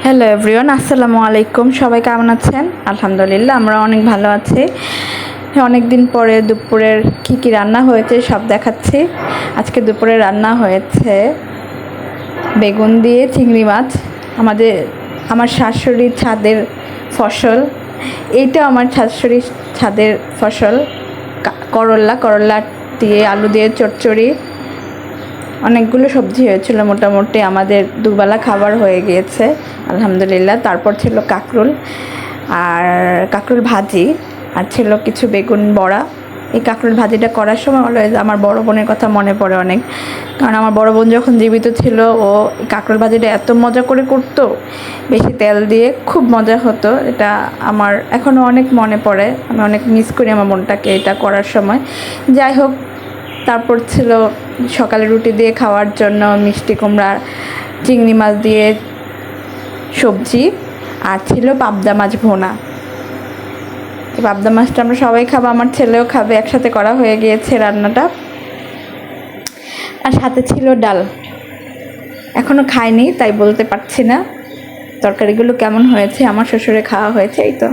Hello everyone, আসসালামু আলাইকুম। সবাই কেমন আছেন? আলহামদুলিল্লাহ, আমরা অনেক ভালো আছি। অনেক দিন পরে দুপুরের কী রান্না হয়েছে সব দেখাচ্ছি। আজকে দুপুরে রান্না হয়েছে বেগুন দিয়ে চিংড়ি মাছ। আমার শাশুড়ির ছাদের ফসল। এইটা আমার শাশুড়ির ছাদের ফসল। করলা দিয়ে আলু দিয়ে চচ্চড়ি, অনেকগুলো সবজি হয়েছিল। মোটামুটি আমাদের দুবেলা খাবার হয়ে গিয়েছে আলহামদুলিল্লাহ। তারপর ছিল কাঁকরোল ভাজি, আর ছিল কিছু বেগুন বড়া। এই কাঁকরোল ভাজিটা করার সময় আমার বড় বোনের কথা মনে পড়ে অনেক, কারণ আমার বড় বোন যখন জীবিত ছিল ও কাঁকরোল ভাজিটা এত মজা করে করতো, বেশি তেল দিয়ে, খুব মজা হতো। এটা আমার এখনও অনেক মনে পড়ে। আমি অনেক মিস করি আমার বোনটাকে এটা করার সময়। যাই হোক, তারপর ছিল সকালে রুটি দিয়ে খাওয়ার জন্য মিষ্টি কুমড়া চিংড়ি মাছ দিয়ে সবজি, আর ছিল পাবদা মাছ ভোনা। এই পাবদা মাছটা আমরা সবাই খাবো, আমার ছেলেও খাবে। একসাথে করা হয়ে গিয়েছে রান্নাটা। আর সাথে ছিল ডাল। এখনও খাইনি তাই বলতে পারছি না তরকারিগুলো কেমন হয়েছে। আমার শ্বশুরে খাওয়া হয়েছে, এই তো।